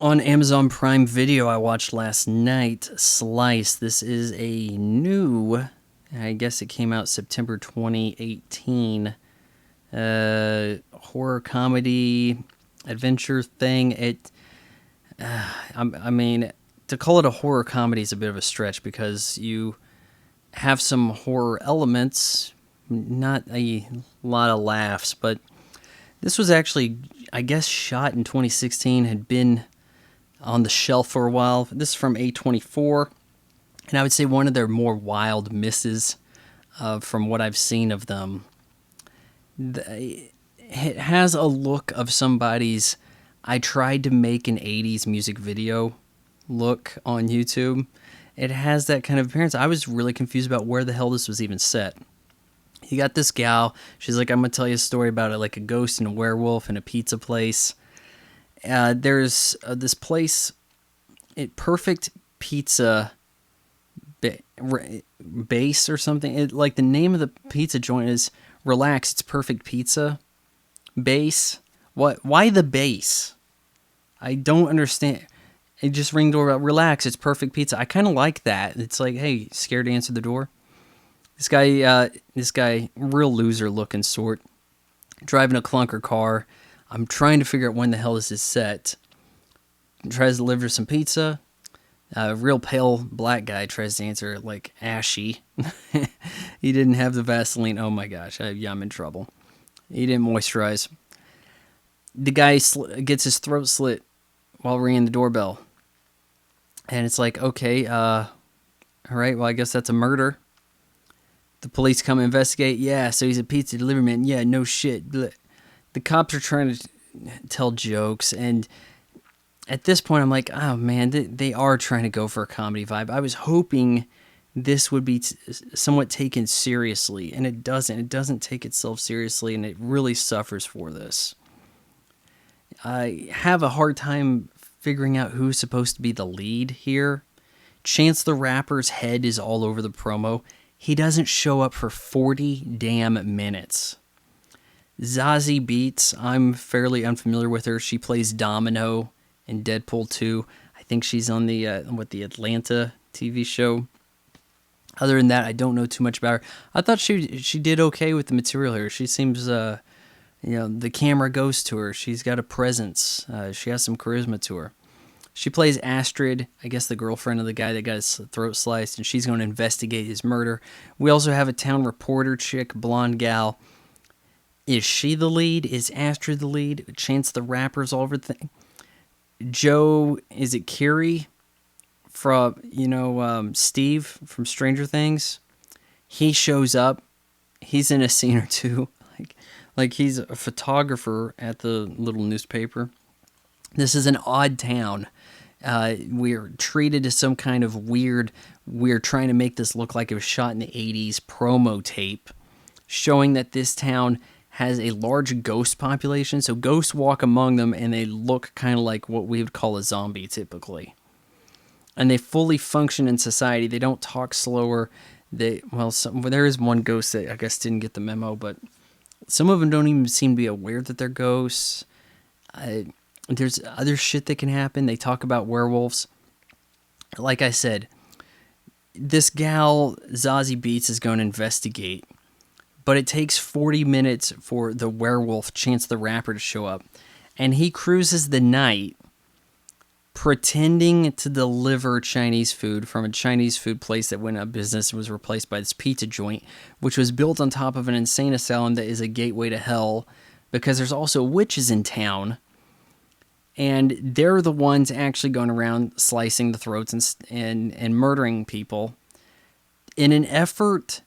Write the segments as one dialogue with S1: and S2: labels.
S1: On Amazon Prime Video, I watched last night Slice. This is a new, I guess it came out September 2018, horror comedy adventure thing. I mean, to call it a horror comedy is a bit of a stretch because you have some horror elements, not a lot of laughs, but this was actually, I guess, shot in 2016, had been on the shelf for a while. This is from A24, and I would say one of their more wild misses from what I've seen of them. It has a look of somebody's, I tried to make an 80s music video look on YouTube. It has that kind of appearance. I was really confused about where the hell this was even set. You got this gal, she's like, I'm going to tell you a story about it, like a ghost and a werewolf in a pizza place. There's this place, Perfect Pizza Base or something. Like the name of the pizza joint is Relax, It's Perfect Pizza Base. What? Why the base? I don't understand. It just ring doorbell. Relax, it's perfect pizza. I kind of like that. It's like, hey, scared to answer the door? This guy, real loser looking sort, driving a clunker car. I'm trying to figure out when the hell this is set. Tries to deliver some pizza. A real pale black guy tries to answer like ashy. He didn't have the Vaseline. Oh my gosh, I'm in trouble. He didn't moisturize. The guy gets his throat slit while ringing the doorbell. And it's like, okay, all right, well, I guess that's a murder. The police come investigate. Yeah, so he's a pizza delivery man. Yeah, no shit. The cops are trying to tell jokes, and at this point, I'm like, oh man, they are trying to go for a comedy vibe. I was hoping this would be somewhat taken seriously, and it doesn't. It doesn't take itself seriously, and it really suffers for this. I have a hard time figuring out who's supposed to be the lead here. Chance the Rapper's head is all over the promo. He doesn't show up for 40 damn minutes. Zazie Beetz, I'm fairly unfamiliar with her. She plays Domino in Deadpool 2. I think she's on the Atlanta TV show. Other than that, I don't know too much about her. I thought she did okay with the material here. She seems, the camera goes to her. She's got a presence. She has some charisma to her. She plays Astrid, I guess the girlfriend of the guy that got his throat sliced, and she's going to investigate his murder. We also have a town reporter chick, blonde gal. Is she the lead? Is Astrid the lead? Chance the Rapper's all over the thing. Joe, is it Kiri from, Steve from Stranger Things? He shows up. He's in a scene or two. Like he's a photographer at the little newspaper. This is an odd town. We're treated as some kind of we're trying to make this look like it was shot in the 80s promo tape, showing that this town has a large ghost population. So ghosts walk among them, and they look kind of like what we would call a zombie typically. And they fully function in society. They don't talk slower. There is one ghost that I guess didn't get the memo, but some of them don't even seem to be aware that they're ghosts. There's other shit that can happen. They talk about werewolves. Like I said, this gal, Zazie Beetz, is going to investigate. But it takes 40 minutes for the werewolf, Chance the Rapper, to show up. And he cruises the night pretending to deliver Chinese food from a Chinese food place that went out of business and was replaced by this pizza joint, which was built on top of an insane asylum that is a gateway to hell because there's also witches in town. And they're the ones actually going around slicing the throats and murdering people in an effort,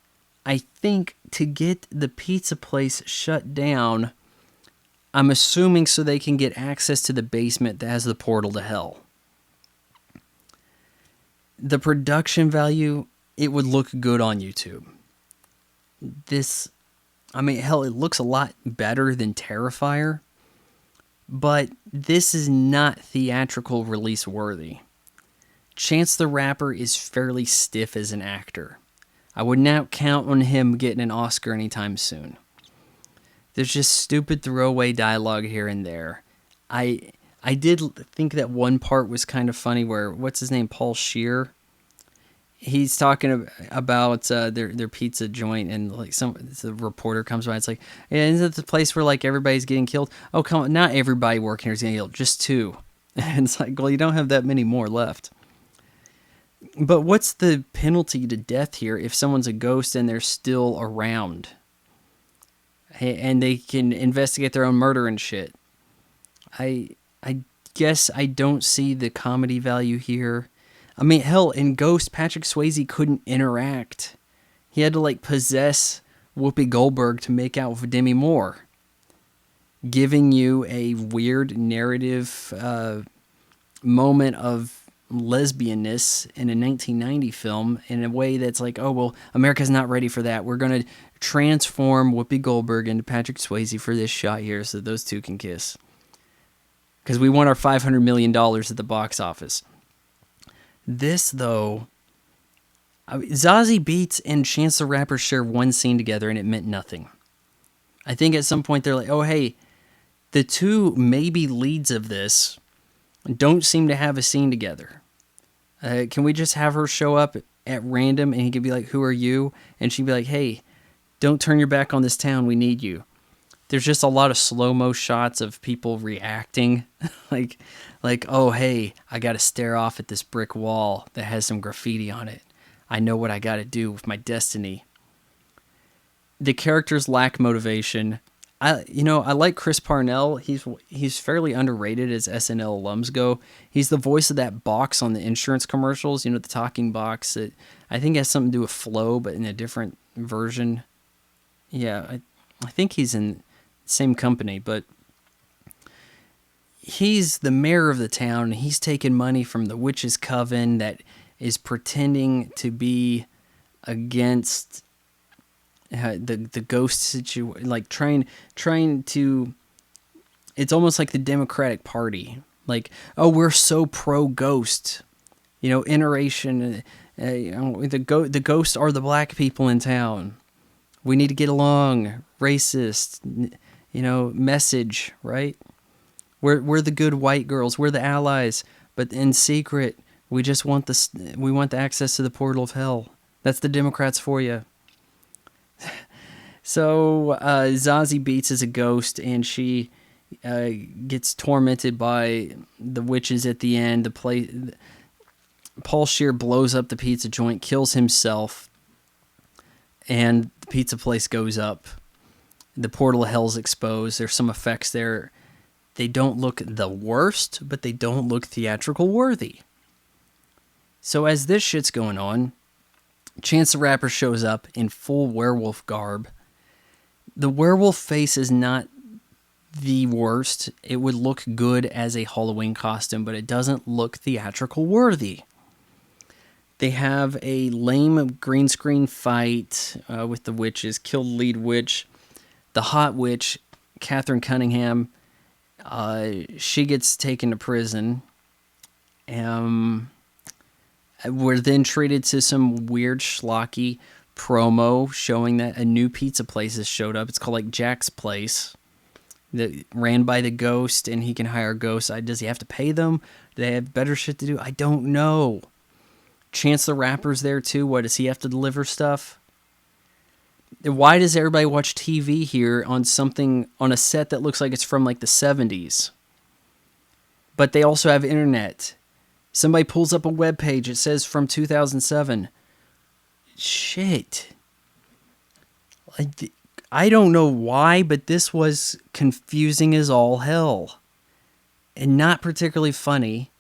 S1: I think, to get the pizza place shut down. I'm assuming so they can get access to the basement that has the portal to hell. The production value, it would look good on YouTube. Hell, it looks a lot better than Terrifier. But this is not theatrical release worthy. Chance the Rapper is fairly stiff as an actor. I would not count on him getting an Oscar anytime soon. There's just stupid throwaway dialogue here and there. I I did think that one part was kind of funny where, what's his name, Paul Scheer? He's talking about their pizza joint, and like the reporter comes by. It's like, yeah, isn't it the place where like everybody's getting killed? Oh, come on, not everybody working here is getting killed, just two. And it's like, well, you don't have that many more left. But what's the penalty to death here if someone's a ghost and they're still around, and they can investigate their own murder and shit? I guess I don't see the comedy value here. I mean, hell, in Ghost, Patrick Swayze couldn't interact. He had to, like, possess Whoopi Goldberg to make out with Demi Moore, giving you a weird narrative moment of lesbianness in a 1990 film in a way that's like, oh, well, America's not ready for that. We're going to transform Whoopi Goldberg into Patrick Swayze for this shot here so those two can kiss. Because we want our $500 million at the box office. This, though, Zazie Beetz and Chance the Rapper share one scene together, and it meant nothing. I think at some point they're like, oh, hey, the two maybe leads of this don't seem to have a scene together. Can we just have her show up at random, and he could be like, who are you? And she'd be like, hey, don't turn your back on this town. We need you. There's just a lot of slow-mo shots of people reacting. like, oh, hey, I got to stare off at this brick wall that has some graffiti on it. I know what I got to do with my destiny. The characters lack motivation. I like Chris Parnell. He's fairly underrated as SNL alums go. He's the voice of that box on the insurance commercials, the talking box that I think has something to do with Flow, but in a different version. Yeah, I think he's in same company, but he's the mayor of the town, and he's taking money from the witches' coven that is pretending to be against the ghost situation, like trying to. It's almost like the Democratic Party, like, oh, we're so pro ghost, iteration. The ghosts are the black people in town. We need to get along. Racist. Message, right? We're the good white girls. We're the allies, but in secret, we just want the access to the portal of hell. That's the Democrats for you. So Zazie Beetz is a ghost, and she gets tormented by the witches at the end. Paul Scheer blows up the pizza joint, kills himself, and the pizza place goes up. The portal of hell's exposed. There's some effects there. They don't look the worst, but they don't look theatrical worthy. So as this shit's going on, Chance the Rapper shows up in full werewolf garb. The werewolf face is not the worst. It would look good as a Halloween costume, but it doesn't look theatrical worthy. They have a lame green screen fight with the witches, kill the lead witch. The hot witch, Catherine Cunningham, she gets taken to prison. We're then treated to some weird schlocky promo showing that a new pizza place has showed up. It's called like Jack's Place, that ran by the ghost, and he can hire ghosts. Does he have to pay them? Do they have better shit to do? I don't know. Chance the Rapper's there too. What, does he have to deliver stuff? Why does everybody watch TV here on a set that looks like it's from like the 70s? But they also have internet. Somebody pulls up a web page. It says from 2007. Shit. I don't know why, but this was confusing as all hell. And not particularly funny.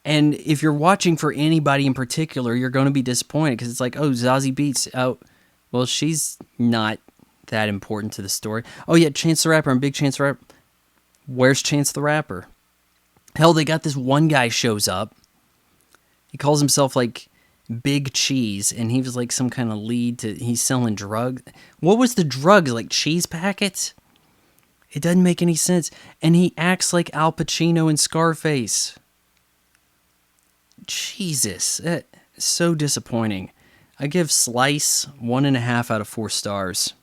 S1: And if you're watching for anybody in particular, you're going to be disappointed because it's like, oh, Zazie Beetz. Oh, well, she's not that important to the story. Oh, yeah, Chance the Rapper. I'm big Chance the Rapper. Where's Chance the Rapper? Hell, they got this one guy shows up. He calls himself, like, Big Cheese, and he was, like, some kind of lead he's selling drugs. What was the drugs? Like, cheese packets? It doesn't make any sense. And he acts like Al Pacino in Scarface. Jesus. So disappointing. I give Slice 1.5 out of 4 stars.